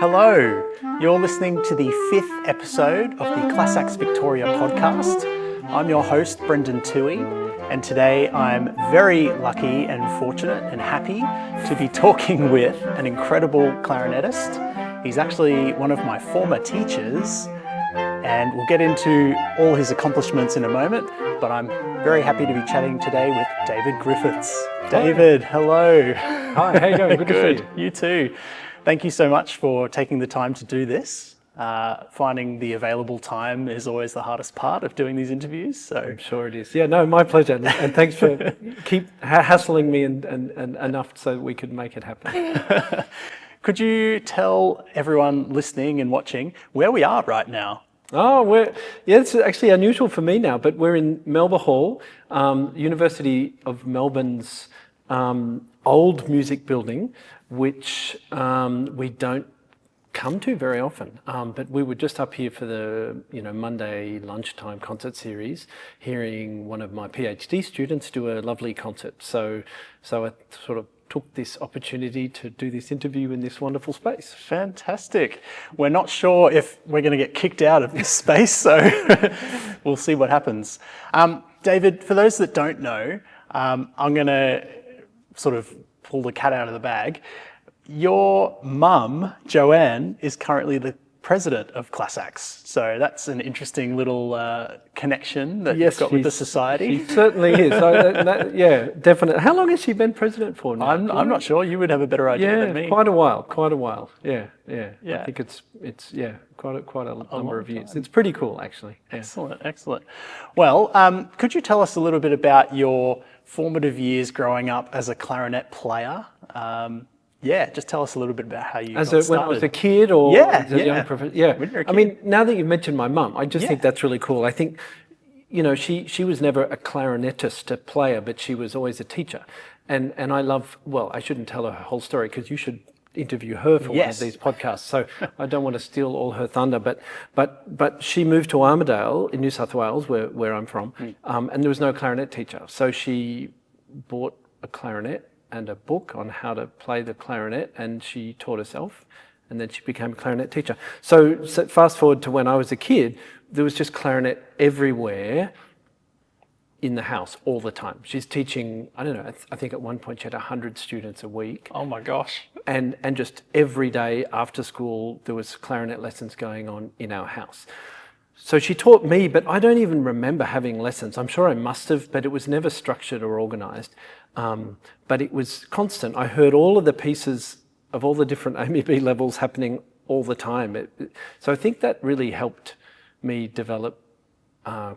Hello, you're listening to the 5th episode of the Clasax Victoria podcast. I'm your host, Brendan Toohey, and today I'm very lucky and fortunate and happy to be talking with an incredible clarinetist. He's actually one of my former teachers, and we'll get into all his accomplishments in a moment, but I'm very happy to be chatting today with David Griffiths. David, hello. Hi, how you going? Good to see you. You too. Thank you so much for taking the time to do this. Finding the available time is always the hardest part of doing these interviews. So I'm sure it is. Yeah, no, my pleasure. And thanks for keep hassling me and enough so that we could make it happen. Could you tell everyone listening and watching where we are right now? Oh, it's actually unusual for me now, but we're in Melba Hall, University of Melbourne's old music building, which we don't come to very often. But we were just up here for the Monday lunchtime concert series, hearing one of my PhD students do a lovely concert. So I sort of took this opportunity to do this interview in this wonderful space. Fantastic. We're not sure if we're going to get kicked out of this space, so we'll see what happens. David, for those that don't know, I'm going to sort of pull the cat out of the bag. Your mum, Joanne, is currently the president of Clasax. So that's an interesting little connection that you've got with the society. She certainly is. Yeah, definitely. How long has she been president for now? I'm not sure. You would have a better idea than me. Quite a while. Yeah. I think it's quite a number of years. It's pretty cool, actually. Yeah. Excellent. Well, could you tell us a little bit about your formative years growing up as a clarinet player? Just tell us a little bit about how you got started. When I was a kid or as a young professional? Yeah. When you're a kid. I mean, now that you've mentioned my mum, I just think that's really cool. I think, she was never a clarinetist, a player, but she was always a teacher. And I shouldn't tell her whole story because you should interview her for one of these podcasts. So I don't want to steal all her thunder, but she moved to Armidale in New South Wales, where I'm from, and there was no clarinet teacher. So she bought a clarinet and a book on how to play the clarinet, and she taught herself, and then she became a clarinet teacher. So fast forward to when I was a kid, there was just clarinet everywhere in the house all the time. She's teaching, I don't know, I think at one point she had 100 students a week. Oh my gosh. And just every day after school, there was clarinet lessons going on in our house. So she taught me, but I don't even remember having lessons. I'm sure I must have, but it was never structured or organised. But it was constant. I heard all of the pieces of all the different AMB levels happening all the time. So I think that really helped me develop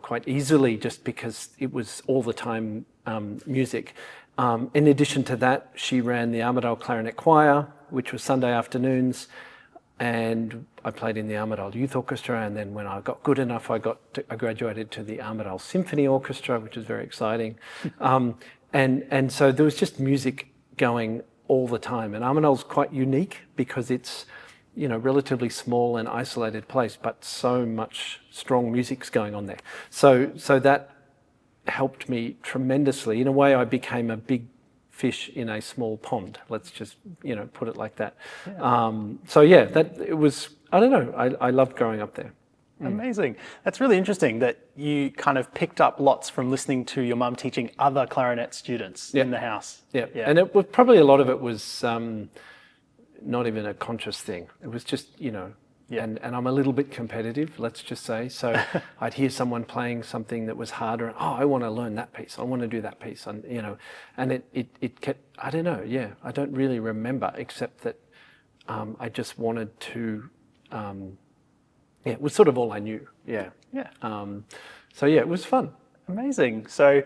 quite easily, just because it was all the time music. In addition to that, she ran the Armidale Clarinet Choir, which was Sunday afternoons, and I played in the Armidale Youth Orchestra, and then when I got good enough, I graduated to the Armidale Symphony Orchestra, which was very exciting. And so there was just music going all the time. And Armidale's quite unique because it's, relatively small and isolated place, but so much strong music's going on there. So that helped me tremendously. In a way, I became a big fish in a small pond. Let's just, put it like that. Yeah. It was, I don't know, I loved growing up there. Amazing. That's really interesting that you kind of picked up lots from listening to your mum teaching other clarinet students in the house. Yeah. And it was probably a lot of it was not even a conscious thing. It was just, and I'm a little bit competitive, let's just say. So I'd hear someone playing something that was harder. And, I want to learn that piece. I want to do that piece. And, and it kept, I don't know. Yeah. I don't really remember, except that I just wanted to, it was sort of all I knew. Yeah. It was fun. Amazing. So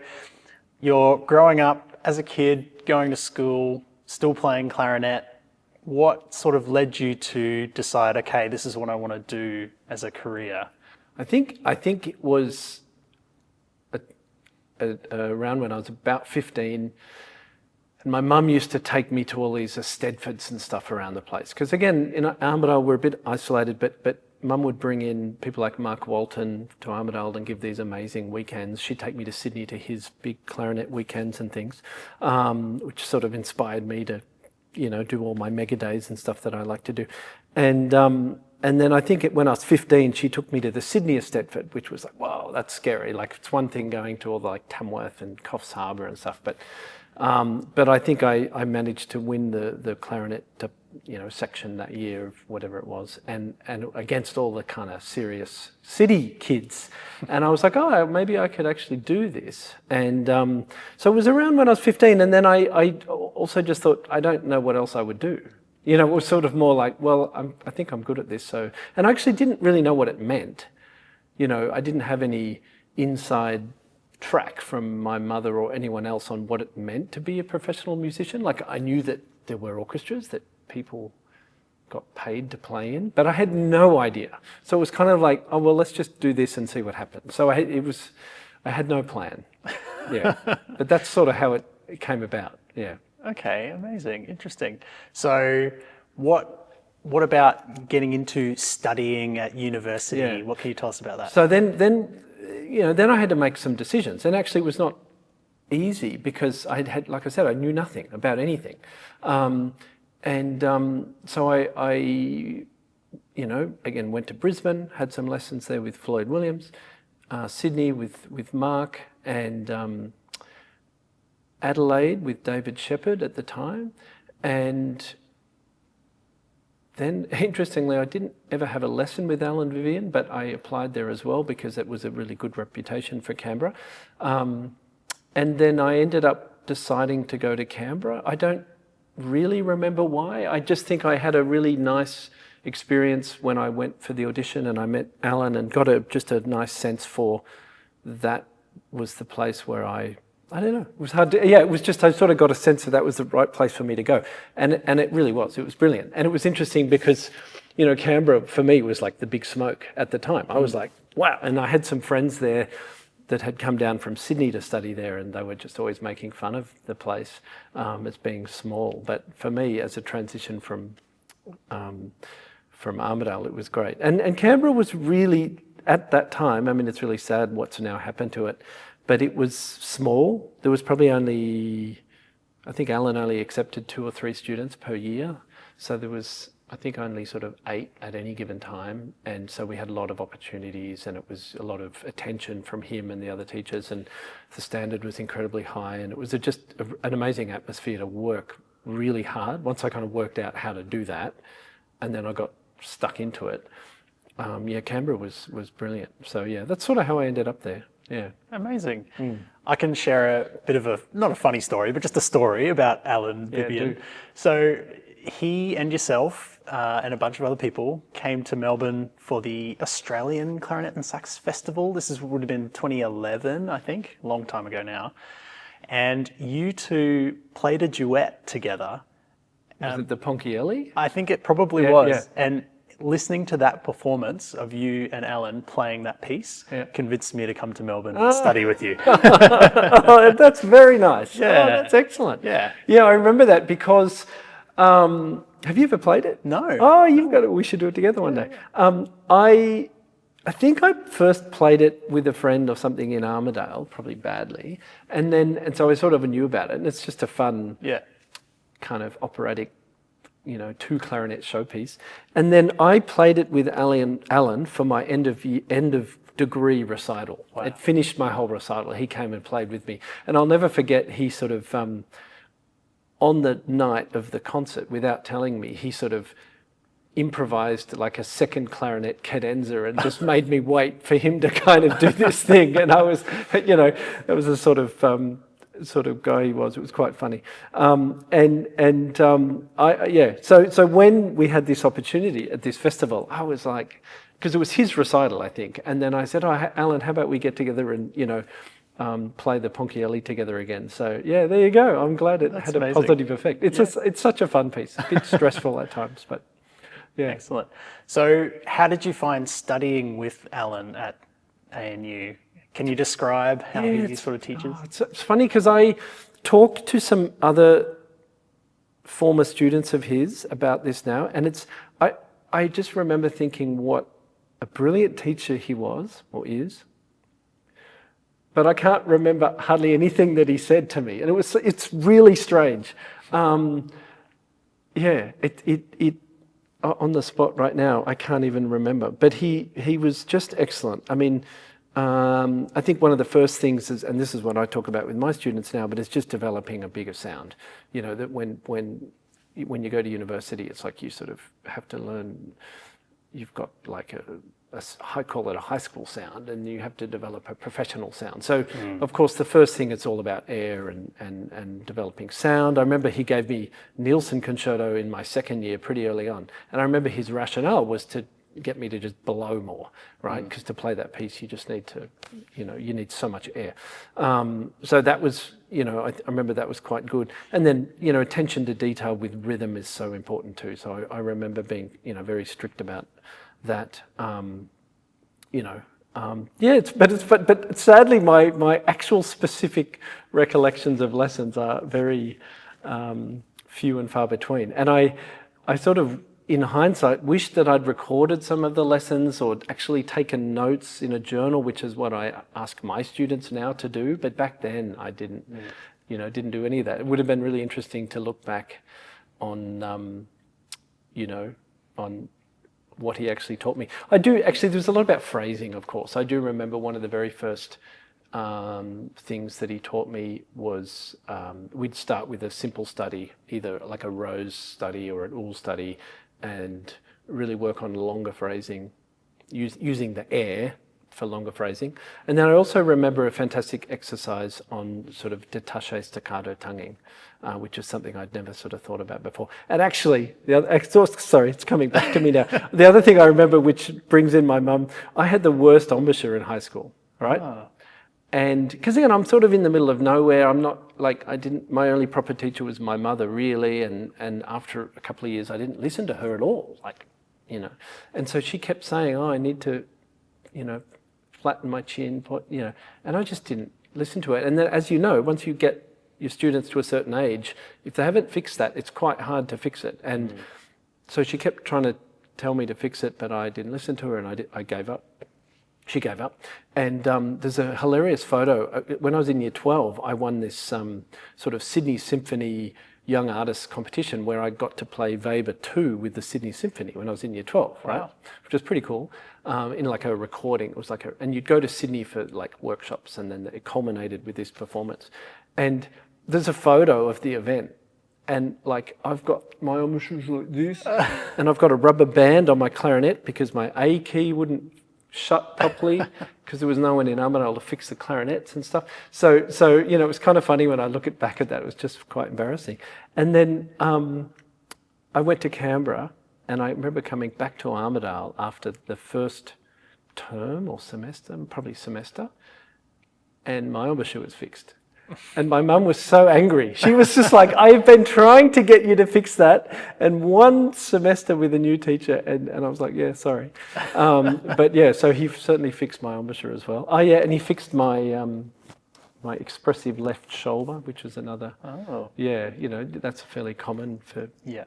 you're growing up as a kid, going to school, still playing clarinet. What sort of led you to decide, okay, this is what I want to do as a career? I think it was around when I was about 15, and my mum used to take me to all these Stedfords and stuff around the place. Because again, in Armidale, we're a bit isolated, but Mum would bring in people like Mark Walton to Armidale and give these amazing weekends. She'd take me to Sydney to his big clarinet weekends and things, which sort of inspired me to do all my mega days and stuff that I like to do. And then I think when I was 15, she took me to the Sydney of Stedford, which was like, wow, that's scary. Like, it's one thing going to all the, like, Tamworth and Coffs Harbour and stuff, but I think I managed to win the clarinet section that year of whatever it was, and against all the kind of serious city kids, and I was like, oh, maybe I could actually do this. And so it was around when I was 15, and then I also just thought, I don't know what else I would do. It was sort of more like, well, I think I'm good at this. So, and I actually didn't really know what it meant. I didn't have any inside track from my mother or anyone else on what it meant to be a professional musician. Like, I knew that there were orchestras that people got paid to play in, but I had no idea. So it was kind of like, oh, well, let's just do this and see what happens. So I had no plan. Yeah. But that's sort of how it came about. Yeah. Okay, amazing, interesting. So what about getting into studying at university? Yeah. What can you tell us about that? So then I had to make some decisions, and actually it was not easy because like I said, I knew nothing about anything. So I again went to Brisbane, had some lessons there with Floyd Williams, Sydney with Mark, and Adelaide with David Shepherd at the time. And then, interestingly, I didn't ever have a lesson with Alan Vivian, but I applied there as well because it was a really good reputation for Canberra. And then I ended up deciding to go to Canberra. I don't really remember why. I just think I had a really nice experience when I went for the audition, and I met Alan and got just a nice sense for that was the place where I don't know. It was hard to, it was just, I sort of got a sense that was the right place for me to go. And it really was. It was brilliant. And it was interesting because, Canberra for me was like the big smoke at the time. I was like, wow. And I had some friends there that had come down from Sydney to study there, and they were just always making fun of the place as being small. But for me, as a transition from Armidale, it was great. And Canberra was really, at that time, I mean, it's really sad what's now happened to it, but it was small. There was probably I think Alan only accepted 2 or 3 students per year. So there was, I think, only sort of 8 at any given time. And so we had a lot of opportunities, and it was a lot of attention from him and the other teachers, and the standard was incredibly high. And it was just an amazing atmosphere to work really hard. Once I kind of worked out how to do that, and then I got stuck into it. Canberra was brilliant. So yeah, that's sort of how I ended up there. Yeah. Amazing. I can share a bit of not a funny story, but just a story about Alan Vivian. Do. So he and yourself and a bunch of other people came to Melbourne for the Australian Clarinet and Sax Festival. Would have been 2011, I think, a long time ago now. And you two played a duet together. Was it the Ponchielli? I think it probably was. Yeah. And listening to that performance of you and Alan playing that piece convinced me to come to Melbourne and study with you. Oh, that's very nice. Yeah. Oh, that's excellent. Yeah. Yeah, I remember that because, have you ever played it? No. Oh, you've got it. We should do it together one day. I think I first played it with a friend or something in Armidale, probably badly. And so I sort of knew about it. And it's just a fun kind of operatic, 2 clarinet showpiece. And then I played it with Alan for my end of degree recital. Wow. It finished my whole recital. He came and played with me. And I'll never forget, he sort of, on the night of the concert, without telling me, he sort of improvised like a second clarinet cadenza and just made me wait for him to kind of do this thing. And I was, that was a sort of guy he was. It was quite funny. So when we had this opportunity at this festival, I was like, because it was his recital, I think. And then I said, oh, Alan, how about we get together and, play the Ponchielli together again. So yeah, there you go. I'm glad it had a positive effect. It's such a fun piece. A bit stressful at times, but yeah. Excellent. So how did you find studying with Alan at ANU? Can you describe how he sort of teaches? It's funny because I talked to some other former students of his about this now, and I just remember thinking what a brilliant teacher he was or is, but I can't remember hardly anything that he said to me, and it's really strange. Yeah, it on the spot right now, I can't even remember. But he was just excellent. I mean, I think one of the first things is, and this is what I talk about with my students now, but it's just developing a bigger sound. You know, that when you go to university, it's like you sort of have to learn. You've got like I call it a high school sound, and you have to develop a professional sound. So, of course, the first thing, it's all about air and developing sound. I remember he gave me Nielsen concerto in my second year pretty early on. And I remember his rationale was to get me to just blow more, right? Because to play that piece, you just need to, you need so much air. So that was, I remember that was quite good. And then, attention to detail with rhythm is so important too. So I remember being, very strict about that. But sadly, my actual specific recollections of lessons are very few and far between. And I sort of, in hindsight, wish that I'd recorded some of the lessons or actually taken notes in a journal, which is what I ask my students now to do. But back then, I didn't do any of that. It would have been really interesting to look back on, on what he actually taught me. There's a lot about phrasing, of course. I do remember one of the very first things that he taught me was we'd start with a simple study, either like a rose study or an ool study, and really work on longer phrasing, using the air for longer phrasing. And then I also remember a fantastic exercise on sort of détaché staccato tonguing, which is something I'd never sort of thought about before. And actually, it's coming back to me now. The other thing I remember, which brings in my mum, I had the worst embouchure in high school, right? Oh. And because again, I'm sort of in the middle of nowhere. I'm not like, my only proper teacher was my mother, really. And after a couple of years, I didn't listen to her at all, And so she kept saying, I need to, flatten my chin, and I just didn't listen to it. And then, as you know, once you get your students to a certain age, if they haven't fixed that, it's quite hard to fix it. And so she kept trying to tell me to fix it, but I didn't listen to her, and I gave up. She gave up. And there's a hilarious photo. When I was in year 12, I won this sort of Sydney Symphony Young Artists competition where I got to play Weber 2 with the Sydney Symphony when I was in year 12, right? Wow. Which was pretty cool. In like a recording. It was like and you'd go to Sydney for like workshops, and then it culminated with this performance. And there's a photo of the event, and like I've got my embouchures like this, and I've got a rubber band on my clarinet because my A key wouldn't shut properly because there was no one in Armidale to fix the clarinets and stuff. So it was kind of funny when I look back at that. It was just quite embarrassing. And then I went to Canberra, and I remember coming back to Armidale after the first term or semester, probably semester, and my embouchure was fixed. And my mum was so angry. She was just like, I've been trying to get you to fix that, and one semester with a new teacher, and I was like, yeah, sorry. But yeah, so he certainly fixed my embouchure as well. Oh yeah, and he fixed my my expressive left shoulder, which is another. Oh. Yeah, that's fairly common for. Yeah.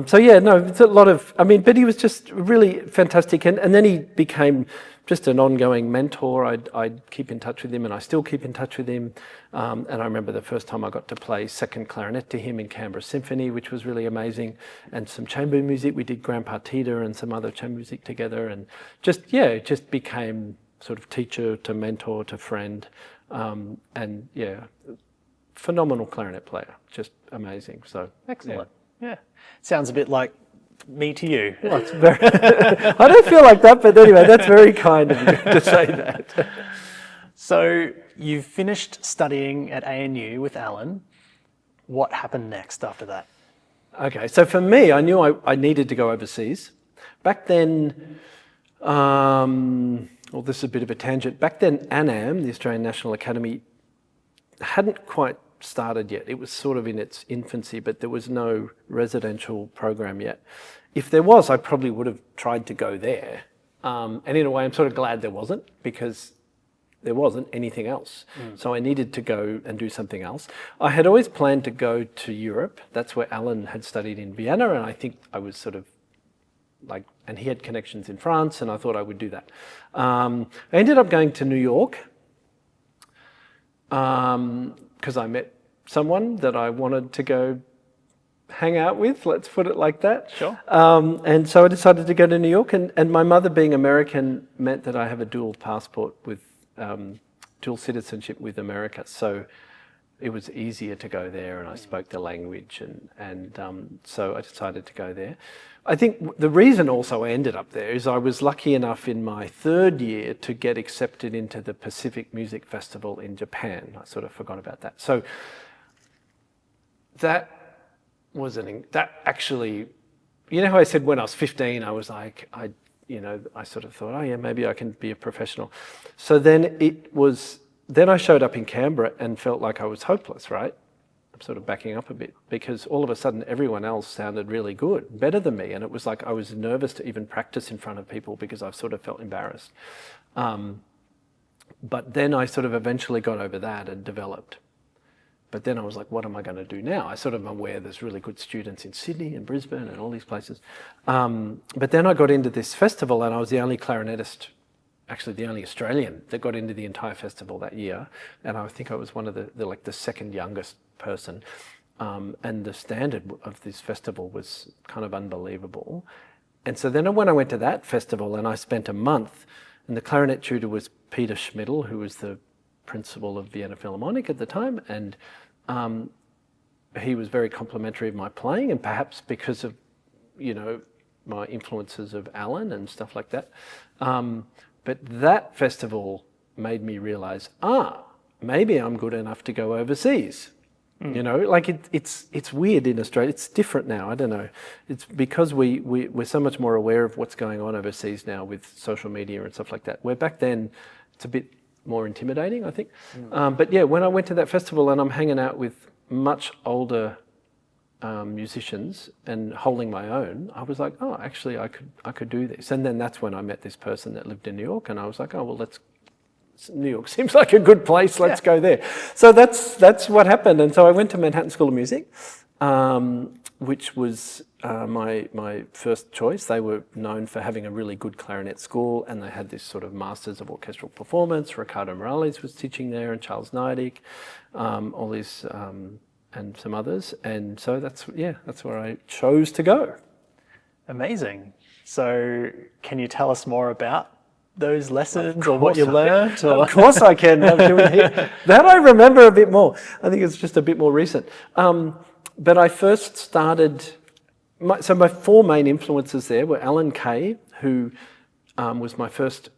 So yeah, no, it's a lot of. But he was just really fantastic, and then he became just an ongoing mentor. I'd keep in touch with him, and I still keep in touch with him. And I remember the first time I got to play second clarinet to him in Canberra Symphony, which was really amazing, and some chamber music. We did Grand Partita and some other chamber music together, and it just became sort of teacher to mentor to friend. And yeah, phenomenal clarinet player, just amazing. So excellent. Yeah. Sounds a bit like me to you. Well, it's very I don't feel like that, but anyway, that's very kind of you to say that. So you've finished studying at ANU with Alan. What happened next after that? Okay, so for me, I knew I needed to go overseas. Back then, well, this is a bit of a tangent. Back then, ANAM, the Australian National Academy, hadn't quite started yet. It was sort of in its infancy, but there was no residential program yet. If there was, I probably would have tried to go there. And in a way, I'm sort of glad there wasn't, because there wasn't anything else. So I needed to go and do something else. I had always planned to go to Europe. That's where Alan had studied in Vienna, and I think I was sort of and he had connections in France, and I thought I would do that. I ended up going to New York because I met someone that I wanted to go hang out with, let's put it like that. Sure. And so I decided to go to New York, and my mother being American meant that I have a dual passport with dual citizenship with America. So it was easier to go there, and I spoke the language, and so I decided to go there. I think the reason also I ended up there is I was lucky enough in my third year to get accepted into the Pacific Music Festival in Japan. I sort of forgot about that. So that actually, you know how I said when I was 15, I was like, I sort of thought, oh yeah, maybe I can be a professional. So then I showed up in Canberra and felt like I was hopeless, right? I'm sort of backing up a bit because all of a sudden everyone else sounded really good, better than me. And it was like I was nervous to even practice in front of people because I sort of felt embarrassed. But then I sort of eventually got over that and developed. But then I was like, what am I going to do now? I sort of am aware there's really good students in Sydney and Brisbane and all these places. But then I got into this festival and I was the only clarinetist, actually the only Australian that got into the entire festival that year. And I think I was one of the second youngest person. And the standard of this festival was kind of unbelievable. And so then when I went to that festival and I spent a month, and the clarinet tutor was Peter Schmidl, who was the principal of Vienna Philharmonic at the time, and he was very complimentary of my playing, and perhaps because of, my influences of Alan and stuff like that. But that festival made me realise, maybe I'm good enough to go overseas. It's weird in Australia. It's different now. I don't know. It's because we're so much more aware of what's going on overseas now with social media and stuff like that. Where back then, it's a bit more intimidating, I think. But yeah, when I went to that festival and I'm hanging out with much older musicians and holding my own, I was like, actually, I could do this. And then that's when I met this person that lived in New York, and I was like, New York seems like a good place. Let's go there. So that's what happened. And so I went to Manhattan School of Music, which was my first choice. They were known for having a really good clarinet school, and they had this sort of Masters of Orchestral Performance. Ricardo Morales was teaching there, and Charles Neidig, all these, and some others. And so that's where I chose to go. Amazing. So can you tell us more about those lessons or what you learned? Of course I can. That I remember a bit more. I think it's just a bit more recent. But I first started, my four main influences there were Alan Kay, who was my first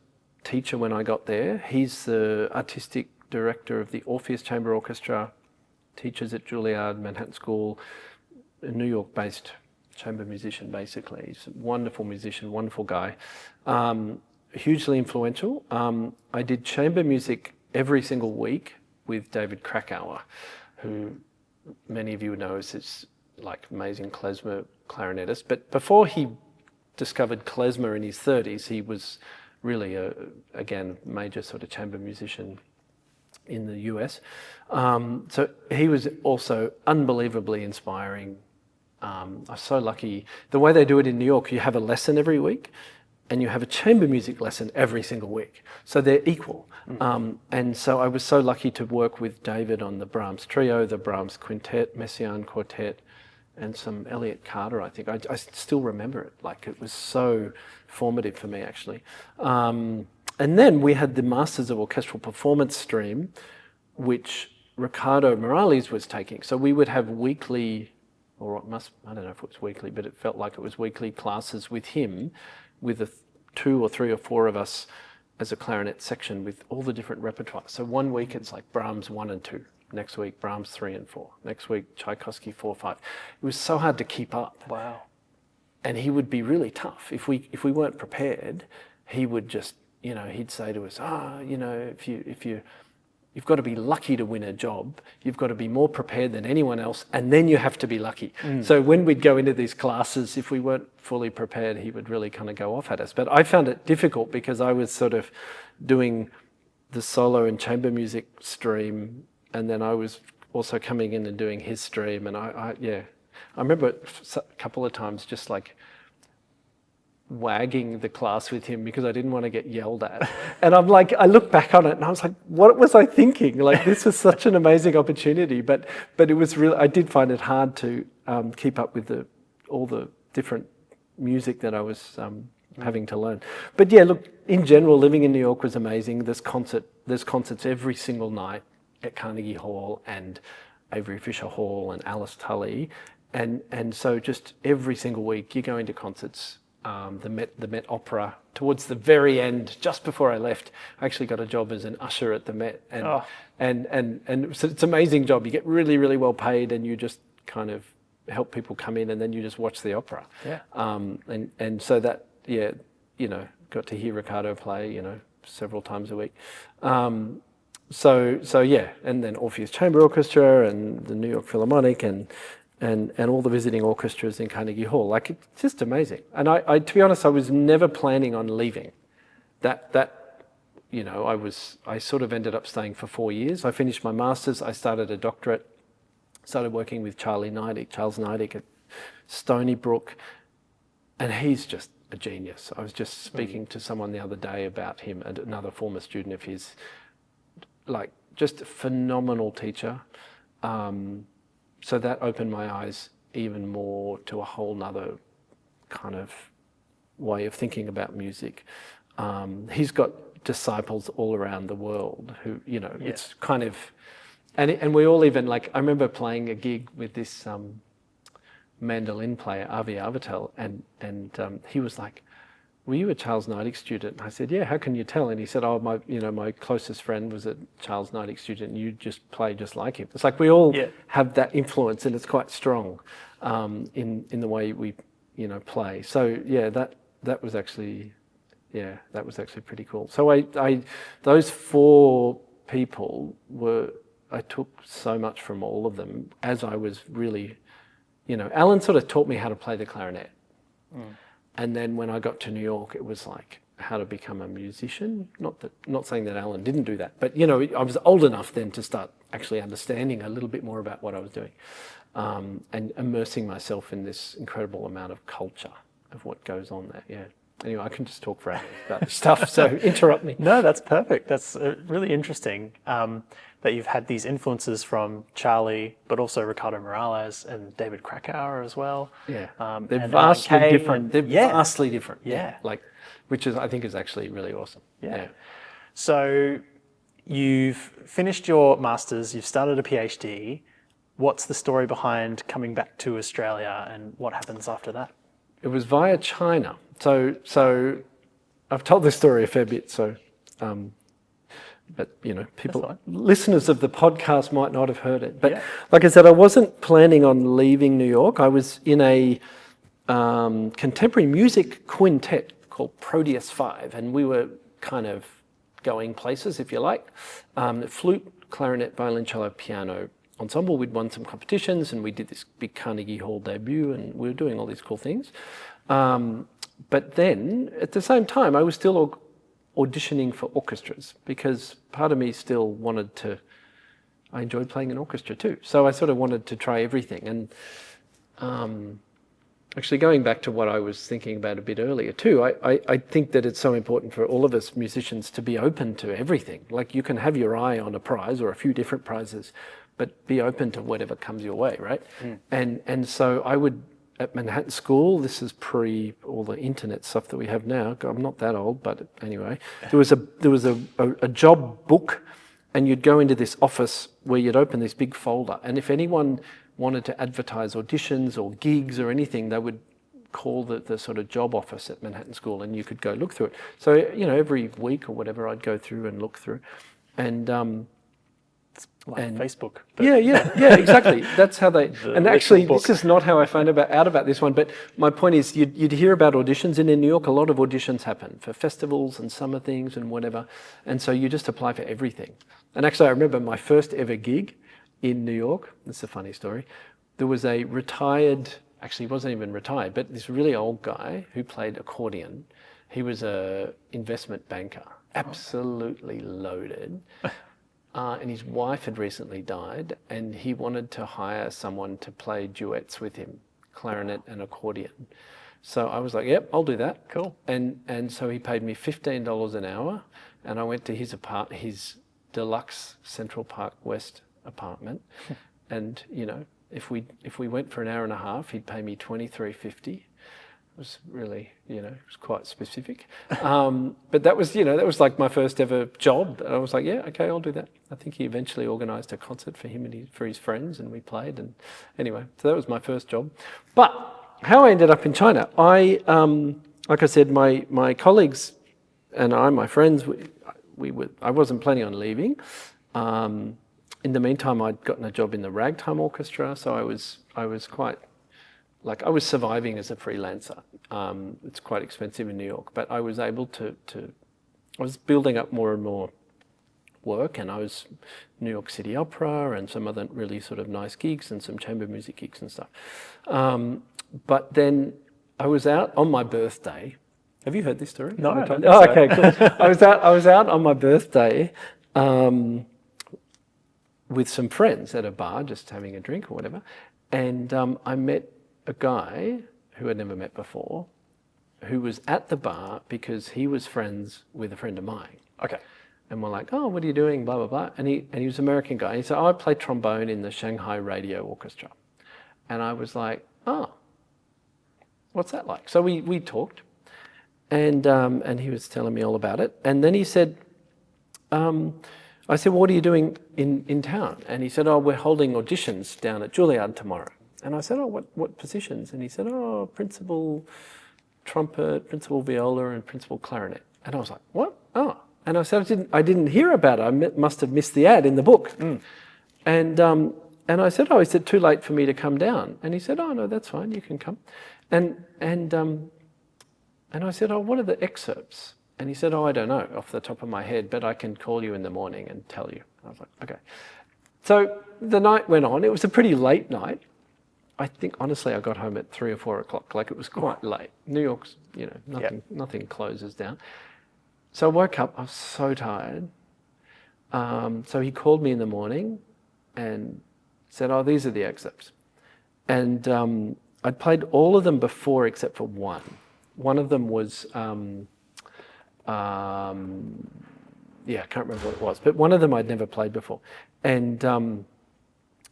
teacher when I got there. He's the artistic director of the Orpheus Chamber Orchestra, teaches at Juilliard, Manhattan School, a New York-based chamber musician, basically. He's a wonderful musician, wonderful guy. Hugely influential. I did chamber music every single week with David Krakauer, who many of you know is this like amazing klezmer clarinetist. But before he discovered klezmer in his 30s, he was really again major sort of chamber musician in the US. So he was also unbelievably inspiring. I was so lucky. The way they do it in New York, you have a lesson every week, and you have a chamber music lesson every single week. So they're equal. And so I was so lucky to work with David on the Brahms Trio, the Brahms Quintet, Messiaen Quartet, and some Elliott Carter, I think. I still remember it. Like, it was so formative for me, actually. And then we had the Masters of Orchestral Performance stream, which Ricardo Morales was taking. So we would have weekly, I don't know if it was weekly, but it felt like it was weekly classes with him, with 2 or 3 or 4 of us as a clarinet section with all the different repertoire. So one week it's like Brahms 1 and 2. Next week, Brahms 3 and 4. Next week, Tchaikovsky 4, 5. It was so hard to keep up. Wow. And he would be really tough. If we weren't prepared, he would just, he'd say to us, you've got to be lucky to win a job. You've got to be more prepared than anyone else, and then you have to be lucky. So when we'd go into these classes, if we weren't fully prepared, he would really kind of go off at us. But I found it difficult because I was sort of doing the solo and chamber music stream, and then I was also coming in and doing his stream. And I remember a couple of times just like wagging the class with him because I didn't want to get yelled at. And I'm like, I look back on it and I was like, what was I thinking? Like, this was such an amazing opportunity, but it was really, I did find it hard to keep up with all the different music that I was having to learn. But yeah, look, in general, living in New York was amazing. There's concerts every single night at Carnegie Hall and Avery Fisher Hall and Alice Tully. And so just every single week you're going to concerts. The Met Opera, towards the very end, just before I left, I actually got a job as an usher at the Met, and so it's an amazing job. You get really, really well paid, and you just kind of help people come in, and then you just watch the opera. Yeah. And so that, yeah, you know, got to hear Ricardo play, you know, several times a week. So yeah, and then Orpheus Chamber Orchestra and the New York Philharmonic and all the visiting orchestras in Carnegie Hall. Like, it's just amazing. And I to be honest, I was never planning on leaving. That you know, I sort of ended up staying for 4 years. I finished my master's, I started a doctorate, started working with Charles Neidig at Stony Brook, and he's just a genius. I was just speaking to someone the other day about him, and another former student of his, like, just a phenomenal teacher. So that opened my eyes even more to a whole nother kind of way of thinking about music. He's got disciples all around the world who, you know, it's kind of, and we all even, like, I remember playing a gig with this mandolin player, Avi Arvitel, and he was like, were you a Charles Neidig student? And I said, yeah, how can you tell? And he said, oh, my closest friend was a Charles Neidig student, and you just play just like him. It's like we all have that influence, and it's quite strong in the way we, you know, play. So yeah, that was actually pretty cool. So I those 4 people I took so much from all of them as I was really, you know, Alan sort of taught me how to play the clarinet. And then when I got to New York, it was like how to become a musician. Not saying that Alan didn't do that, but, you know, I was old enough then to start actually understanding a little bit more about what I was doing, and immersing myself in this incredible amount of culture of what goes on there. Yeah. Anyway, I can just talk for hours about this stuff, so interrupt me. No, that's perfect. That's really interesting that you've had these influences from Charlie, but also Ricardo Morales and David Krakauer as well. Yeah, they're vastly different. They're vastly different. Yeah. Like, which I think is actually really awesome. Yeah. So you've finished your master's, you've started a PhD. What's the story behind coming back to Australia, and what happens after that? It was via China. So I've told this story a fair bit, so but, you know, listeners of the podcast might not have heard it. But like I said, I wasn't planning on leaving New York. I was in a contemporary music quintet called Proteus 5, and we were kind of going places, if you like. Flute, clarinet, violoncello, piano ensemble. We'd won some competitions, and we did this big Carnegie Hall debut, and we were doing all these cool things. But then, at the same time, I was still auditioning for orchestras, because part of me still wanted to, I enjoyed playing an orchestra too. So I sort of wanted to try everything. And actually going back to what I was thinking about a bit earlier too, I think that it's so important for all of us musicians to be open to everything. Like, you can have your eye on a prize or a few different prizes, but be open to whatever comes your way, right? And so I would, at Manhattan School, this is pre all the internet stuff that we have now. I'm not that old, but anyway, there was a job book, and you'd go into this office where you'd open this big folder, and if anyone wanted to advertise auditions or gigs or anything, they would call the sort of job office at Manhattan School, and you could go look through it. So, you know, every week or whatever, I'd go through and look through, and like Facebook. Yeah, exactly. That's how they. And actually, this is not how I found out about this one. But my point is, you'd hear about auditions, and in New York, a lot of auditions happen for festivals and summer things and whatever. And so you just apply for everything. And actually, I remember my first ever gig in New York. This is a funny story. There was a retired, actually, he wasn't even retired, but this really old guy who played accordion. He was a investment banker, absolutely loaded. And his wife had recently died, and he wanted to hire someone to play duets with him, clarinet and accordion. So I was like, yep, I'll do that. Cool. And so he paid me $15 an hour, and I went to his deluxe Central Park West apartment, and if we went for an hour and a half, he'd pay me $23.50. It was really, it was quite specific. But that was like my first ever job. And I was like, yeah, okay, I'll do that. I think he eventually organised a concert for him and for his friends, and we played. And anyway, so that was my first job. But how I ended up in China, like I said, my colleagues and my friends, I wasn't planning on leaving. In the meantime, I'd gotten a job in the ragtime orchestra, so I was quite, I was surviving as a freelancer. It's quite expensive in New York, but I was able to I was building up more and more work, and I was New York City Opera and some other really sort of nice gigs and some chamber music gigs and stuff. But then I was out on my birthday. Have you heard this story? No, I don't think so. Okay, cool. I was out on my birthday with some friends at a bar, just having a drink or whatever, and I met a guy who I'd never met before, who was at the bar because he was friends with a friend of mine. Okay. And we're like, oh, what are you doing? Blah, blah, blah. And he was an American guy. He said, oh, I play trombone in the Shanghai Radio Orchestra. And I was like, oh, what's that like? So we talked, and he was telling me all about it. And then he said, I said, well, what are you doing in town? And he said, oh, we're holding auditions down at Juilliard tomorrow. And I said, oh, what positions? And he said, oh, principal trumpet, principal viola, and principal clarinet. And I was like, what? Oh. And I said, I didn't hear about it. I must have missed the ad in the book. Mm. And I said, oh, is it too late for me to come down? And he said, oh, no, that's fine, you can come. And I said, oh, what are the excerpts? And he said, oh, I don't know off the top of my head, but I can call you in the morning and tell you. I was like, okay. So the night went on. It was a pretty late night. I think, honestly, I got home at 3 or 4 o'clock. It was quite late. New York's, nothing closes down. So I woke up, I was so tired. So he called me in the morning and said, oh, these are the excerpts. And I'd played all of them before except for one. One of them was, I can't remember what it was, but one of them I'd never played before. And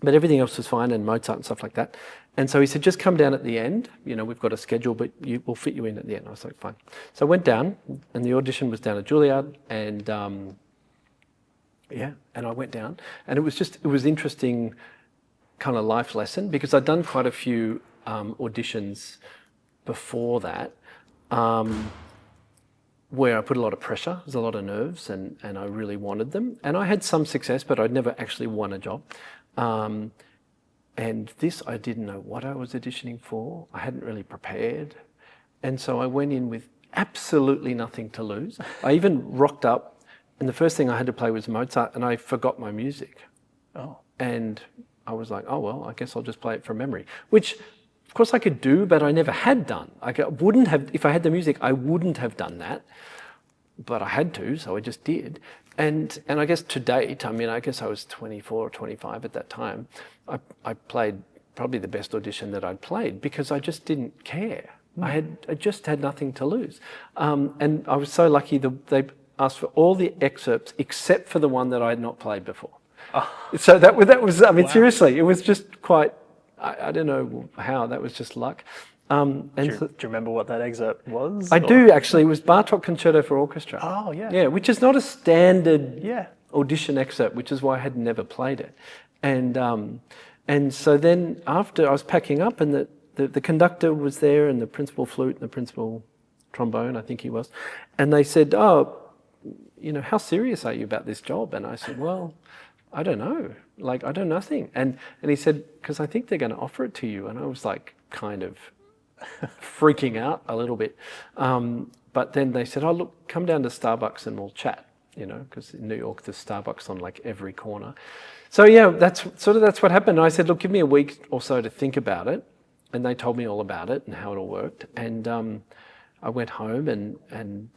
but everything else was fine, and Mozart and stuff like that. And so he said, just come down at the end. We've got a schedule, but we'll fit you in at the end. I was like, fine. So I went down, and the audition was down at Juilliard, and and I went down. And it was interesting kind of life lesson, because I'd done quite a few auditions before that, where I put a lot of pressure, there's a lot of nerves, and I really wanted them. And I had some success, but I'd never actually won a job. And this, I didn't know what I was auditioning for. I hadn't really prepared. And so I went in with absolutely nothing to lose. I even rocked up, and the first thing I had to play was Mozart, and I forgot my music. Oh. And I was like, oh, well, I guess I'll just play it from memory, which of course I could do, but I never had done. I wouldn't have, if I had the music, I wouldn't have done that, but I had to, so I just did. And I guess to date, I guess I was 24 or 25 at that time, I played probably the best audition that I'd played, because I just didn't care. I just had nothing to lose. And I was so lucky that they asked for all the excerpts except for the one that I had not played before. Oh. So that was wow. Seriously, it was just quite, I don't know how, that was just luck. Do you remember what that excerpt was? I do, actually. It was Bartók Concerto for Orchestra. Oh, yeah. Yeah, which is not a standard audition excerpt, which is why I had never played it. And so then after I was packing up, and the conductor was there, and the principal flute and the principal trombone, I think he was, and they said, oh, how serious are you about this job? And I said, well, I don't know. I know nothing. And he said, because I think they're going to offer it to you. And I was kind of freaking out a little bit. But then they said, oh, look, come down to Starbucks and we'll chat, because in New York there's Starbucks on every corner. So yeah, that's what happened. And I said, look, give me a week or so to think about it. And they told me all about it and how it all worked. And I went home and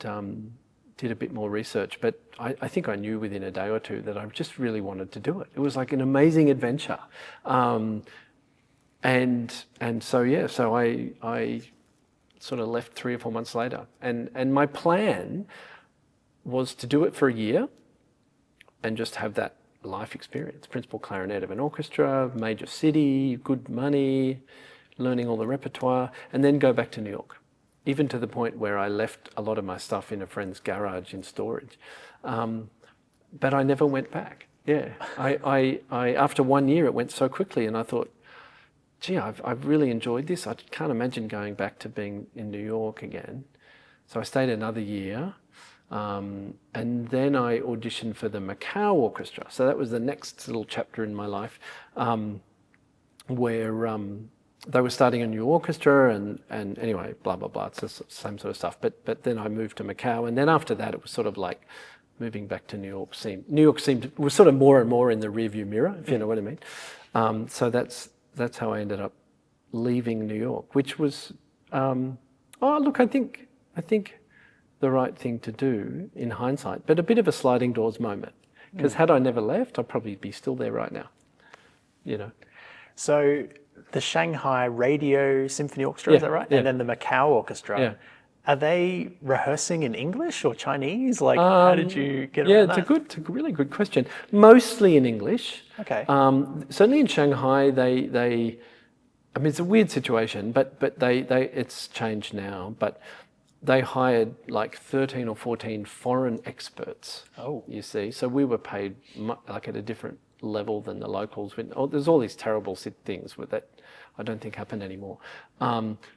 did a bit more research. But I think I knew within a day or two that I just really wanted to do it. It was like an amazing adventure. And so I sort of left 3 or 4 months later. And my plan was to do it for a year and just have that life experience. Principal clarinet of an orchestra, major city, good money, learning all the repertoire, and then go back to New York. Even to the point where I left a lot of my stuff in a friend's garage in storage. But I never went back. Yeah, I after 1 year, it went so quickly, and I thought, gee, I've really enjoyed this. I can't imagine going back to being in New York again. So I stayed another year, and then I auditioned for the Macau Orchestra. So that was the next little chapter in my life, where they were starting a new orchestra, and anyway, blah blah blah. It's the same sort of stuff. But then I moved to Macau, and then after that, it was sort of like moving back to New York was sort of more and more in the rearview mirror, if you know what I mean. So that's how I ended up leaving New York, which was, I think the right thing to do in hindsight, but a bit of a sliding doors moment, because had I never left, I'd probably be still there right now, you know. So the Shanghai Radio Symphony Orchestra, is that right? Yeah. And then the Macau Orchestra. Yeah. Are they rehearsing in English or Chinese? Like, how did you get around that? It's a really good question. Mostly in English. Okay. Certainly in Shanghai, they I mean, it's a weird situation, but they it's changed now. But they hired like 13 or 14 foreign experts. Oh. You see, so we were paid like at a different level than the locals. There's all these terrible things with that. I don't think happen anymore.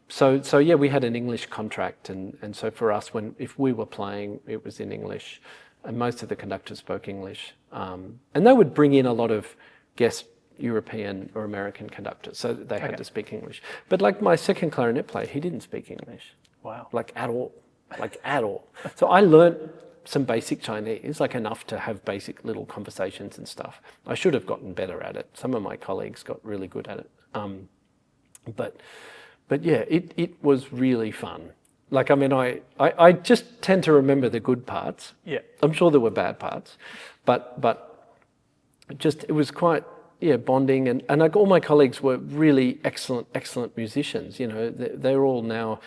So yeah, we had an English contract, and so for us, if we were playing, it was in English, and most of the conductors spoke English, and they would bring in a lot of guest European or American conductors, so they had to speak English. But like my second clarinet player, he didn't speak English. Wow. Like at all. So I learnt some basic Chinese, like enough to have basic little conversations and stuff. I should have gotten better at it. Some of my colleagues got really good at it. But yeah, it was really fun. Like, I mean, I just tend to remember the good parts. Yeah. I'm sure there were bad parts, but just, it was quite, bonding. And like all my colleagues were really excellent musicians. You know, they're all now,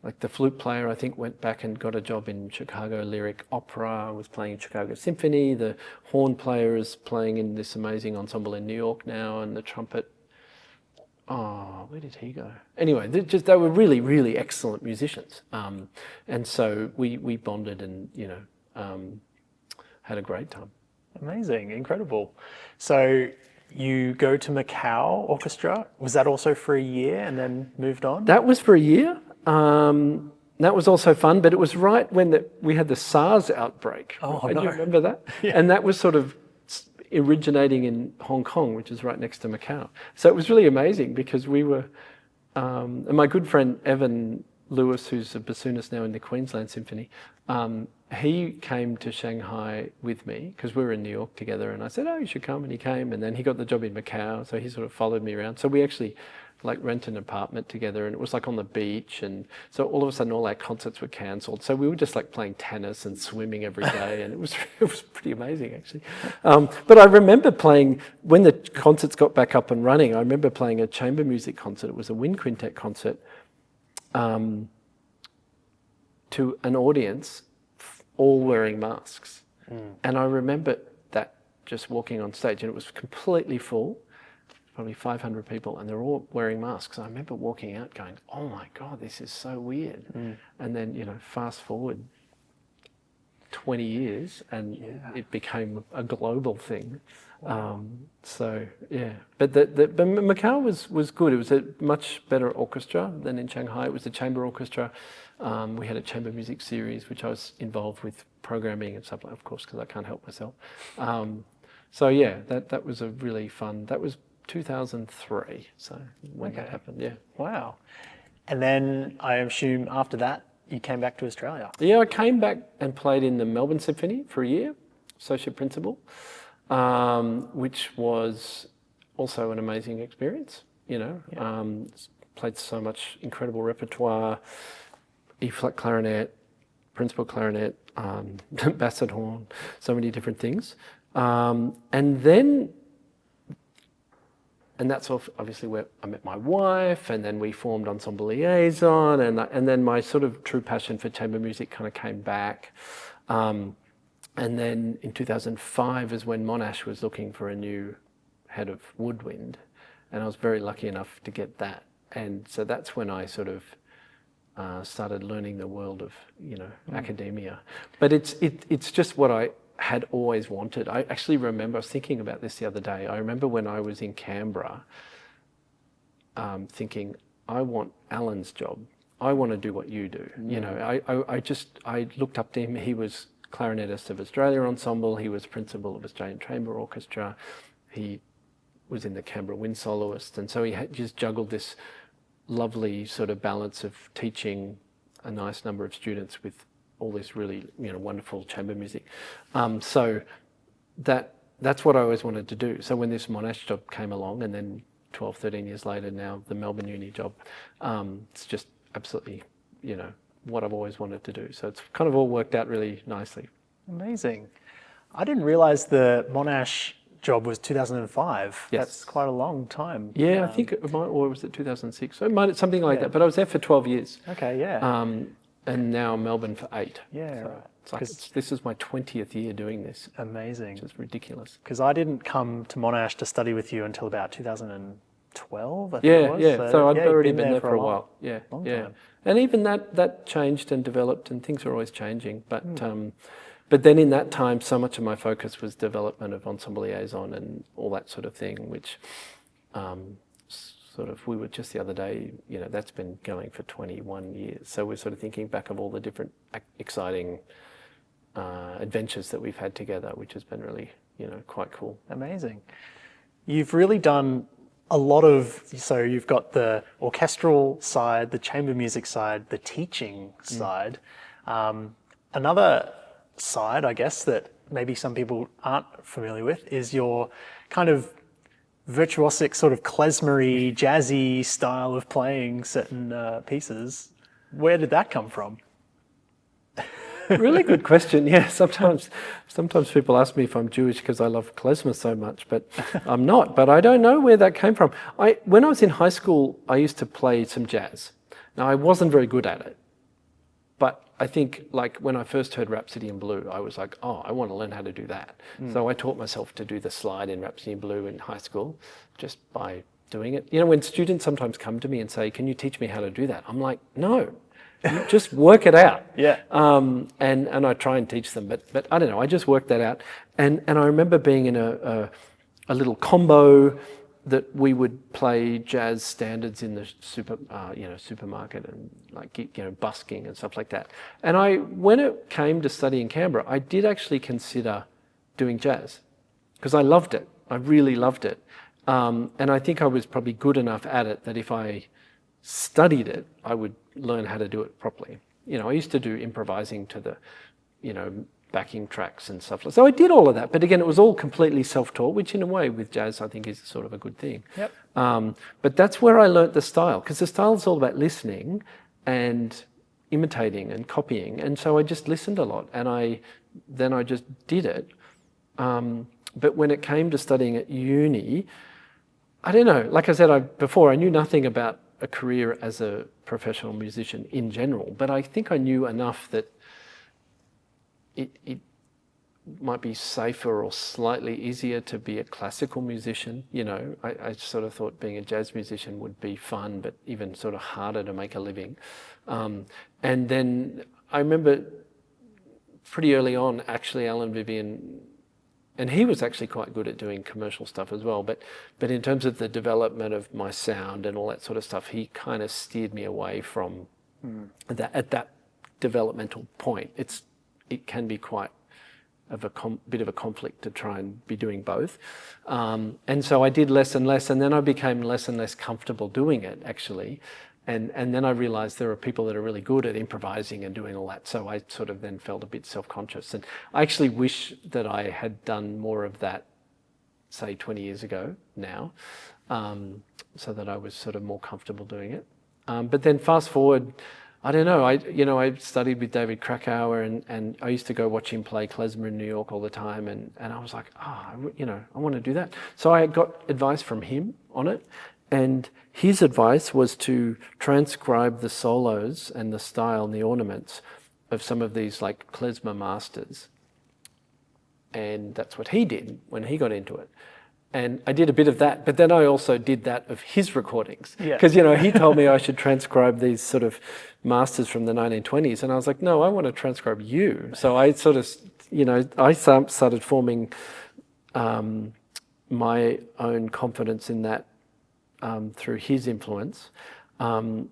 like the flute player, I think, went back and got a job in Chicago Lyric Opera, was playing in Chicago Symphony. The horn player is playing in this amazing ensemble in New York now, and the trumpet, where did he go? Anyway, they were really excellent musicians, and so we bonded and had a great time. Amazing, incredible. So you go to Macau Orchestra. Was that also for a year and then moved on? That was for a year. That was also fun, but it was right when we had the SARS outbreak. Oh, Do no. you remember that? Yeah. And that was sort of originating in Hong Kong, which is right next to Macau. So it was really amazing because we were, and my good friend Evan Lewis, who's a bassoonist now in the Queensland Symphony, he came to Shanghai with me because we were in New York together, and I said, oh, you should come, and he came, and then he got the job in Macau, so he sort of followed me around. So we actually like rented an apartment together, and it was like on the beach, and so all of a sudden all our concerts were cancelled. So we were just like playing tennis and swimming every day, and it was pretty amazing actually. But I remember playing, when the concerts got back up and running, I remember playing a chamber music concert. It was a wind quintet concert to an audience all wearing masks. And I remember that, just walking on stage, and it was completely full, probably 500 people, and they're all wearing masks. I remember walking out going, oh my God, this is so weird. And then, fast forward 20 years and it became a global thing. Wow. But but Macau was good. It was a much better orchestra than in Shanghai. It was a chamber orchestra. We had a chamber music series, which I was involved with programming and stuff like that, of course, because I can't help myself. That was a really fun, that was 2003, so when that happened, Wow. And then I assume after that, you came back to Australia. Yeah, I came back and played in the Melbourne Symphony for a year, associate principal, which was also an amazing experience, played so much incredible repertoire, E-flat clarinet, principal clarinet, basset horn, so many different things. And then and that's obviously where I met my wife, and then we formed Ensemble Liaison, and then my sort of true passion for chamber music kind of came back. And then in 2005 is when Monash was looking for a new head of woodwind, and I was very lucky enough to get that. And so that's when I sort of started learning the world of, academia. But it's just what I had always wanted. I actually remember, I was thinking about this the other day. I remember when I was in Canberra, thinking, I want Alan's job. I want to do what you do. I looked up to him. He was clarinetist of Australia Ensemble. He was principal of Australian Chamber Orchestra. He was in the Canberra Wind Soloist. And so he had just juggled this lovely sort of balance of teaching a nice number of students with all this really, wonderful chamber music. So that's what I always wanted to do. So when this Monash job came along, and then 12, 13 years later now, the Melbourne Uni job, it's just absolutely, what I've always wanted to do. So it's kind of all worked out really nicely. Amazing. I didn't realise the Monash job was 2005. Yes. That's quite a long time. Yeah, I think it might, or was it 2006? So it might, something like that. But I was there for 12 years. Okay, yeah. And now Melbourne for 8. Yeah, so right. It's like this is my 20th year doing this. Amazing. Which is ridiculous. Because I didn't come to Monash to study with you until about 2012, I think it was. Yeah. So I'd already been there for a while. Yeah, Long yeah. time. And even that changed and developed, and things are always changing. But then in that time, so much of my focus was development of Ensemble Liaison and all that sort of thing, which we were just the other day, that's been going for 21 years. So we're sort of thinking back of all the different exciting adventures that we've had together, which has been really, quite cool. Amazing. You've really done a lot of, so you've got the orchestral side, the chamber music side, the teaching side. Another side, I guess, that maybe some people aren't familiar with is your kind of virtuosic, sort of klezmer-y, jazzy style of playing certain pieces. Where did that come from? Really good question. Yeah, sometimes people ask me if I'm Jewish because I love klezmer so much, but I'm not. But I don't know where that came from. When I was in high school, I used to play some jazz. Now, I wasn't very good at it, but I think, like, when I first heard Rhapsody in Blue, I was like, oh, I want to learn how to do that. So I taught myself to do the slide in Rhapsody in Blue in high school just by doing it. When students sometimes come to me and say, can you teach me how to do that? I'm like, no. You just work it out. Yeah. And I try and teach them, but I don't know. I just worked that out, and I remember being in a little combo that we would play jazz standards in the supermarket and busking and stuff like that. And when it came to studying Canberra, I did actually consider doing jazz because I loved it. I really loved it, and I think I was probably good enough at it that if I studied it, I would learn how to do it properly. I used to do improvising to the, backing tracks and stuff. So I did all of that, but again, it was all completely self-taught, which in a way with jazz I think is sort of a good thing. Yep. But that's where I learnt the style, because the style is all about listening and imitating and copying, and so I just listened a lot, and then I just did it. But when it came to studying at uni, I don't know. Like I said before, I knew nothing about a career as a professional musician in general, but I think I knew enough that it might be safer or slightly easier to be a classical musician. I sort of thought being a jazz musician would be fun, but even sort of harder to make a living. And then I remember pretty early on, actually, Alan Vivian, and he was actually quite good at doing commercial stuff as well, but in terms of the development of my sound and all that sort of stuff, he kind of steered me away from that at that developmental point. It can be quite of a bit of a conflict to try and be doing both. And so I did less and less, and then I became less and less comfortable doing it, actually. And then I realised there are people that are really good at improvising and doing all that. So I sort of then felt a bit self-conscious. And I actually wish that I had done more of that, say, 20 years ago now, so that I was sort of more comfortable doing it. But then fast forward, I don't know. I studied with David Krakauer, and I used to go watch him play klezmer in New York all the time, and I was like, I want to do that. So I got advice from him on it, and his advice was to transcribe the solos and the style and the ornaments of some of these like klezmer masters, and that's what he did when he got into it. And I did a bit of that, but then I also did that of his recordings. Because, he told me I should transcribe these sort of masters from the 1920s. And I was like, no, I want to transcribe you. So I sort of, I started forming my own confidence in that through his influence. And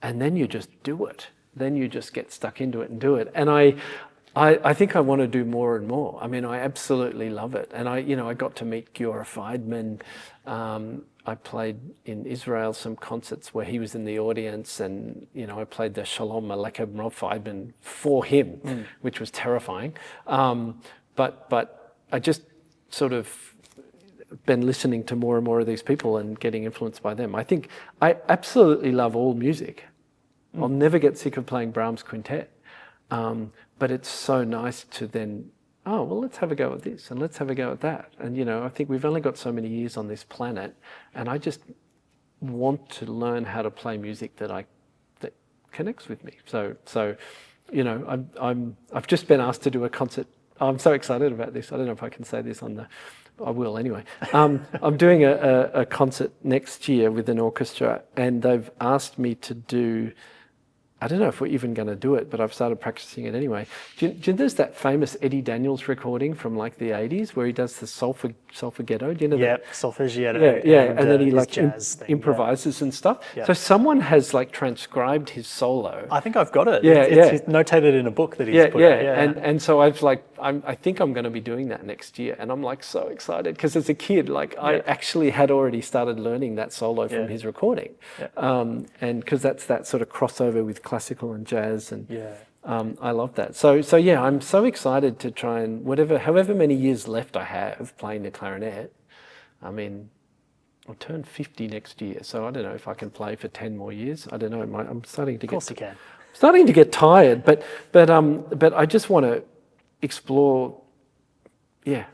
then you just do it. Then you just get stuck into it and do it. And I think I want to do more and more. I mean, I absolutely love it. And I got to meet Giora Feidman. I played in Israel some concerts where he was in the audience, and, I played the Shalom Aleichem Rob Feidman for him, which was terrifying. But I just sort of been listening to more and more of these people and getting influenced by them. I think I absolutely love all music. I'll never get sick of playing Brahms' quintet. But it's so nice to then, let's have a go at this and let's have a go at that. And, I think we've only got so many years on this planet, and I just want to learn how to play music that connects with me. So I've just been asked to do a concert. I'm so excited about this. I don't know if I can say this I will anyway. I'm doing a concert next year with an orchestra, and they've asked me to do, I don't know if we're even going to do it, but I've started practicing it anyway. Do you know there's that famous Eddie Daniels recording from like the 80s where he does the solfeghetto? Do you know that? Solfeggetto. Yeah, and then he like improvises and stuff. Yeah. So someone has like transcribed his solo. I think I've got it. It's notated in a book that he's put out. And so I think I'm going to be doing that next year, and I'm like so excited because as a kid, I actually had already started learning that solo from his recording, and because that's that sort of crossover with classical and jazz, and I love that. So I'm so excited to try and however many years left I have playing the clarinet. I mean, I'll turn 50 next year, so I don't know if I can play for 10 more years. I don't know. I'm starting to starting to get tired, but I just want to explore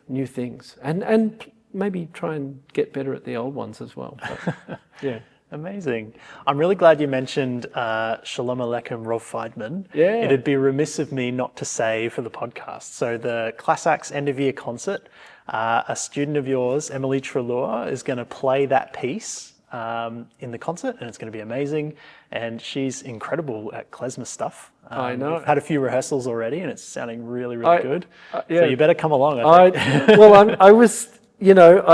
new things and maybe try and get better at the old ones as well. But, Amazing. I'm really glad you mentioned Shalom Aleichem Rov Feidman. Yeah. It'd be remiss of me not to say for the podcast. So the Clasax end of year concert, a student of yours, Emily Trelaw, is going to play that piece in the concert, and it's going to be amazing. And she's incredible at klezmer stuff. I know. We've had a few rehearsals already, and it's sounding really, really good. So you better come along, I think. I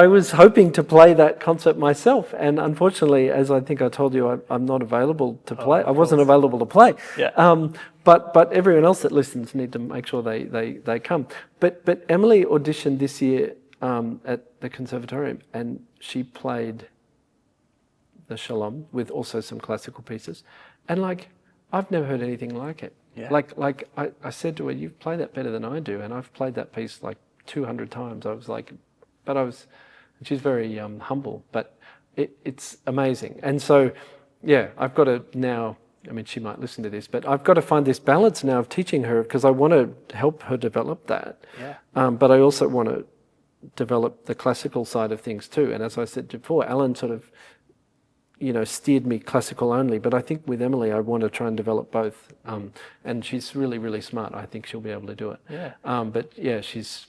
was hoping to play that concert myself, and unfortunately, as I think I told you, I'm not available to play. I wasn't available to play. But everyone else that listens need to make sure they come. But Emily auditioned this year at the Conservatorium, and she played the Shalom with also some classical pieces, and I've never heard anything like it. I said to her, "You play that better than I do," and I've played that piece 200 times. I was like. She's very humble, but it's amazing. And so, I've got to now, I mean, she might listen to this, but I've got to find this balance now of teaching her because I want to help her develop that. But I also want to develop the classical side of things too. And as I said before, Alan sort of, steered me classical only, but I think with Emily, I want to try and develop both. And she's really, really smart. I think she'll be able to do it. She's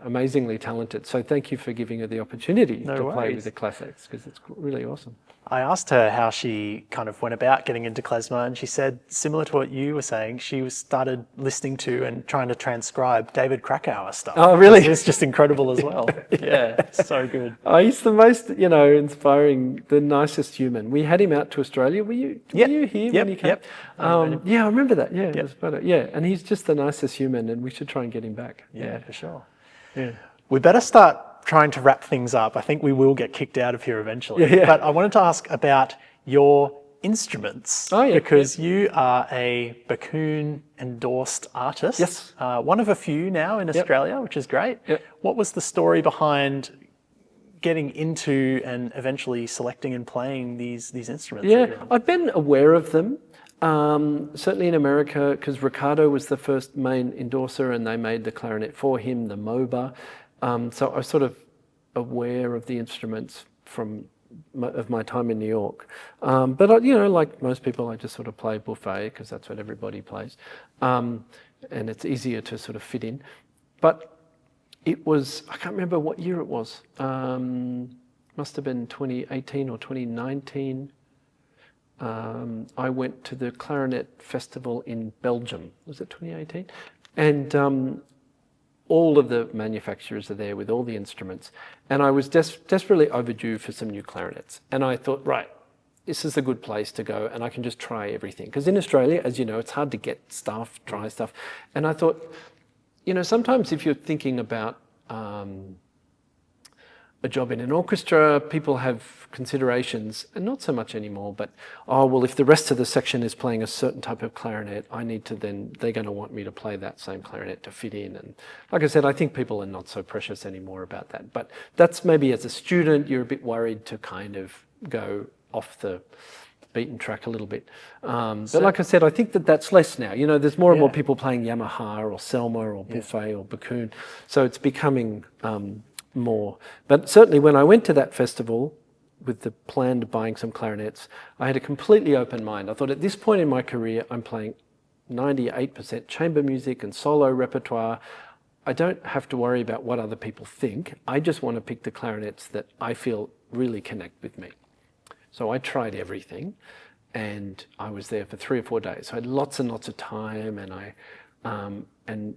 amazingly talented. So thank you for giving her the opportunity to play with the Clasax because it's really awesome. I asked her how she kind of went about getting into klezmer, and she said, similar to what you were saying, she started listening to and trying to transcribe David Krakauer stuff. Oh, really? It's just incredible as well. So good. Oh, he's the most, inspiring, the nicest human. We had him out to Australia. Were you here when he came? I remember that. It was better. And he's just the nicest human, and we should try and get him back. For sure. We better start trying to wrap things up. I think we will get kicked out of here eventually. But I wanted to ask about your instruments. Because you are a Bakun endorsed artist. Yes. One of a few now in Australia, which is great. What was the story behind getting into and eventually selecting and playing these instruments? I've been aware of them. Certainly in America, because Ricardo was the first main endorser and they made the clarinet for him, the MOBA. So I was sort of aware of the instruments from my time in New York. But like most people, I just sort of play buffet because that's what everybody plays. And it's easier to sort of fit in. But it was, I can't remember what year it was. Must have been 2018 or 2019. I went to the Clarinet Festival in Belgium. Was it 2018? And all of the manufacturers are there with all the instruments. And I was desperately overdue for some new clarinets. And I thought, right, this is a good place to go and I can just try everything. Because in Australia, as you know, it's hard to get stuff, try stuff. And I thought, sometimes if you're thinking about a job in an orchestra, people have considerations, and not so much anymore, but, if the rest of the section is playing a certain type of clarinet, they're going to want me to play that same clarinet to fit in. And like I said, I think people are not so precious anymore about that. But that's maybe as a student, you're a bit worried to kind of go off the beaten track a little bit. But like I said, I think that's less now. There's more and more people playing Yamaha or Selma or Buffet or Bakun. So it's becoming more. But certainly when I went to that festival with the plan of buying some clarinets, I had a completely open mind. I thought at this point in my career, I'm playing 98% chamber music and solo repertoire. I don't have to worry about what other people think. I just want to pick the clarinets that I feel really connect with me. So I tried everything and I was there for 3 or 4 days. So I had lots and lots of time and I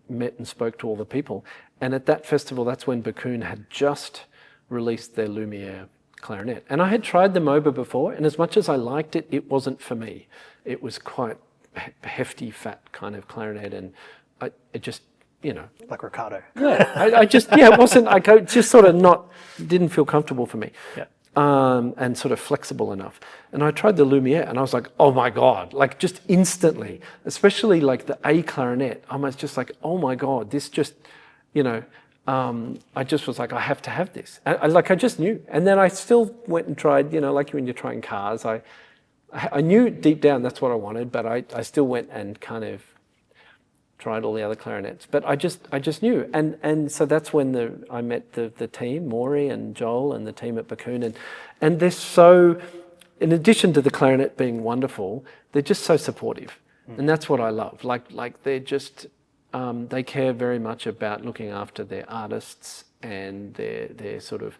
met and spoke to all the people. And at that festival, that's when Bakun had just released their Lumiere clarinet. And I had tried the MOBA before, and as much as I liked it, it wasn't for me. It was quite hefty, fat kind of clarinet, and it just, Like Ricardo. Yeah, it wasn't, just sort of didn't feel comfortable for me. Yeah. And sort of flexible enough. And I tried the Lumiere and I was like, oh my God, like just instantly, especially like the A clarinet, I was just like, oh my God, this just, I just was like, I have to have this. I just knew. And then I still went and tried, like when you're trying cars, I knew deep down that's what I wanted, but I still went and kind of tried all the other clarinets, but I just knew, and so that's when I met the team, Maury and Joel and the team at Bakun, and they're so, in addition to the clarinet being wonderful, they're just so supportive, and that's what I love. Like they're just they care very much about looking after their artists and their sort of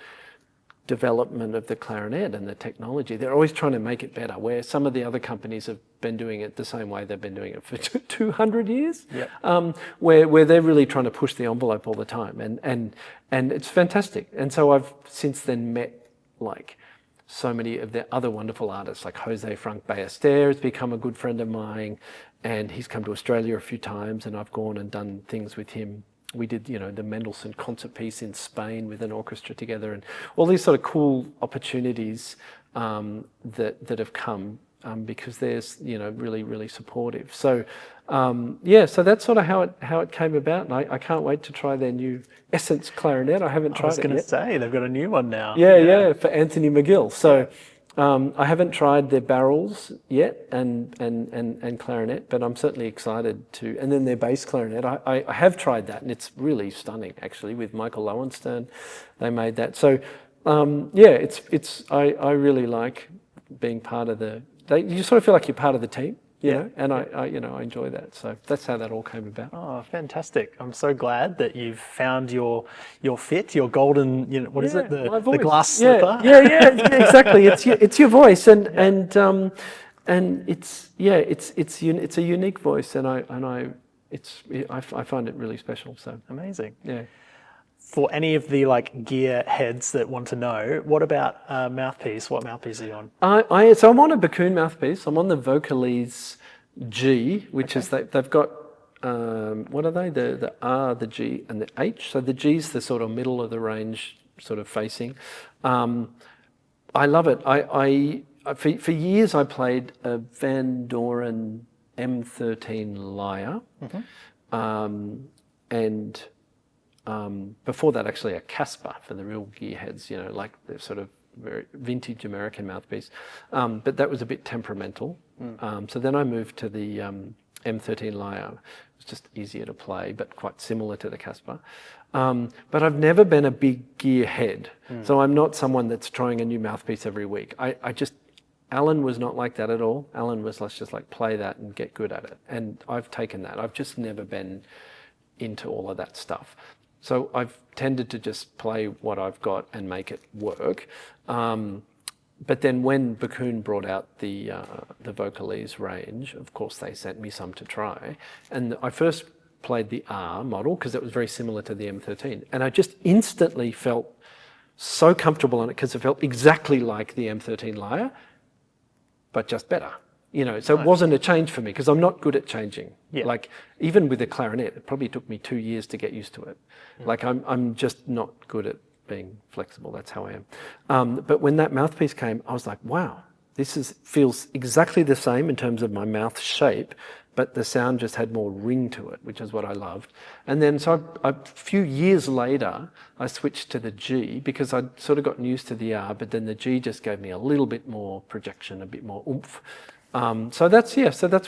development of the clarinet and the technology. They're always trying to make it better, where some of the other companies have been doing it the same way they've been doing it for 200 years, where they're really trying to push the envelope all the time. And it's fantastic. And so I've since then met like so many of the other wonderful artists, like Jose Frank Ballester has become a good friend of mine, and he's come to Australia a few times, and I've gone and done things with him. We did, the Mendelssohn concert piece in Spain with an orchestra together, and all these sort of cool opportunities that have come because there's, really, really supportive. So, so that's sort of how it came about, and I can't wait to try their new Essence clarinet. I haven't tried it yet. I was going to say, they've got a new one now. Yeah, for Anthony McGill. So I haven't tried their barrels yet and clarinet, but I'm certainly excited to. And then their bass clarinet, I have tried that, and it's really stunning actually with Michael Lowenstern. They made that. So I really like being part of you sort of feel like you're part of the team. And I enjoy that. So that's how that all came about. Oh, fantastic! I'm so glad that you've found your fit, your golden, what is it, the glass slipper? Yeah, exactly. It's your voice, and it's a unique voice, and I find it really special. So amazing. Yeah. For any of the gear heads that want to know, what about mouthpiece? What mouthpiece are you on? So I'm on a Bakun mouthpiece. I'm on the Vocalise G, which is they've got what are they? The R, the G, and the H. So the G's the sort of middle of the range, sort of facing. I love it. For years I played a Van Doren M13 Lyre, and before that, actually a Casper for the real gearheads, like the sort of very vintage American mouthpiece. But that was a bit temperamental. So then I moved to the M13 Lyre. It was just easier to play, but quite similar to the Casper. But I've never been a big gear head. So I'm not someone that's trying a new mouthpiece every week. Alan was not like that at all. Alan was, let's just like play that and get good at it. And I've taken that. I've just never been into all of that stuff. So I've tended to just play what I've got and make it work. But then when Bakun brought out the Vocalese range, of course they sent me some to try. And I first played the R model because it was very similar to the M13. And I just instantly felt so comfortable on it because it felt exactly like the M13 Lyre, but just better. So it wasn't a change for me because I'm not good at changing. Yeah. Like even with the clarinet, it probably took me 2 years to get used to it. Like I'm just not good at being flexible. That's how I am. But when that mouthpiece came, I was like, wow, feels exactly the same in terms of my mouth shape, but the sound just had more ring to it, which is what I loved. And then so a few years later, I switched to the G because I'd sort of gotten used to the R, but then the G just gave me a little bit more projection, a bit more oomph. So that's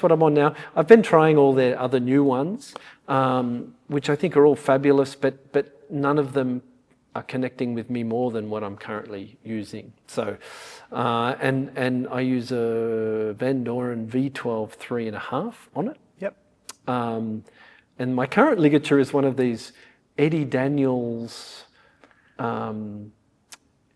what I'm on now. I've been trying all their other new ones, which I think are all fabulous, but none of them are connecting with me more than what I'm currently using. So, and I use a Van Doren V12 3.5 on it. Yep. And my current ligature is one of these Eddie Daniels.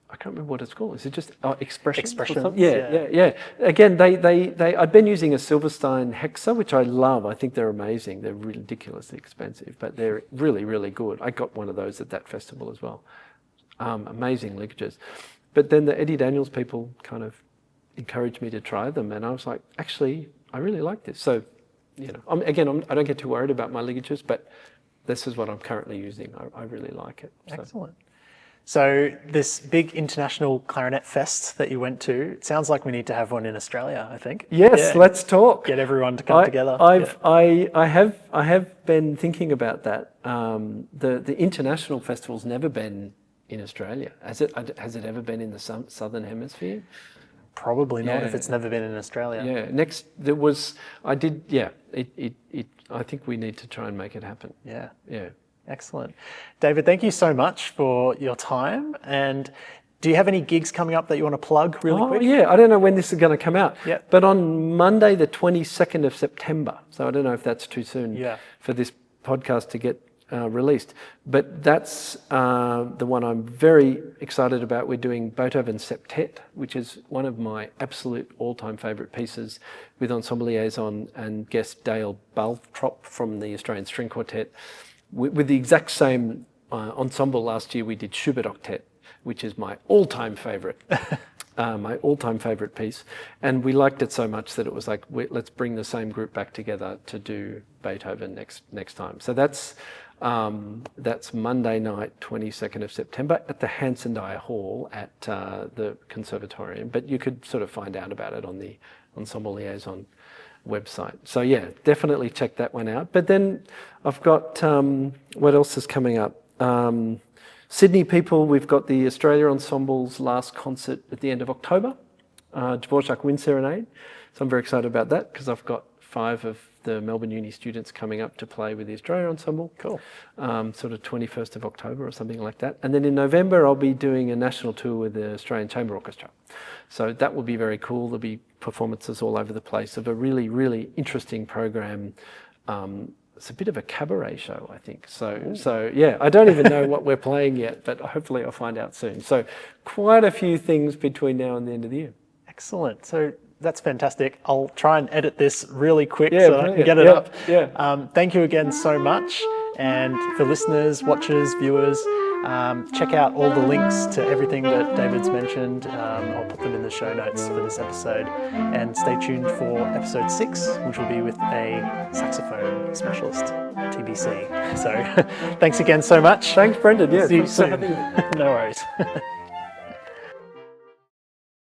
I can't remember what it's called. Is it just Expression? Yeah. Again, I'd been using a Silverstein Hexa, which I love. I think they're amazing. They're ridiculously expensive, but they're really, really good. I got one of those at that festival as well. Amazing ligatures. But then the Eddie Daniels people kind of encouraged me to try them, and I was like, actually, I really like this. So, I don't get too worried about my ligatures, but this is what I'm currently using. I really like it. So. Excellent. So this big international clarinet fest that you went to, it sounds like we need to have one in Australia, I think. Yes, let's talk. Get everyone to come together. I have been thinking about that. The international festival's never been in Australia. Has it ever been in the southern hemisphere? Probably not if it's never been in Australia. I think we need to try and make it happen. Yeah. Yeah. Excellent. David, thank you so much for your time. And do you have any gigs coming up that you want to plug really quick? Yeah, I don't know when this is going to come out. Yep. But on Monday, the 22nd of September, so I don't know if that's too soon for this podcast to get released. But that's the one I'm very excited about. We're doing Beethoven Septet, which is one of my absolute all-time favourite pieces with Ensemble Liaison and guest Dale Baltrop from the Australian String Quartet. With the exact same ensemble last year, we did Schubert Octet, which is my all-time favourite, piece. And we liked it so much that it was like, let's bring the same group back together to do Beethoven next time. So that's Monday night, 22nd of September at the Hanson Dyer Hall at the Conservatorium. But you could sort of find out about it on the Ensemble Liaison website. So yeah, definitely check that one out. But then I've got, what else is coming up? Sydney people, we've got the Australia Ensemble's last concert at the end of October, Dvorak Wind Serenade. So I'm very excited about that because I've got 5 of the Melbourne Uni students coming up to play with the Australia Ensemble. Cool. Sort of 21st of October or something like that. And then in November, I'll be doing a national tour with the Australian Chamber Orchestra. So that will be very cool. There'll be performances all over the place of a really, really interesting program. It's a bit of a cabaret show, I think. So yeah, I don't even know what we're playing yet, but hopefully I'll find out soon. So quite a few things between now and the end of the year. Excellent. So that's fantastic. I'll try and edit this really quick so I can get it up. Yeah. Thank you again so much. And for listeners, watchers, viewers, check out all the links to everything that David's mentioned. I'll put them in the show notes for this episode. And stay tuned for episode 6, which will be with a saxophone specialist, TBC. So thanks again so much. Thanks, Brendan. Yeah, See you soon. for having me. No worries.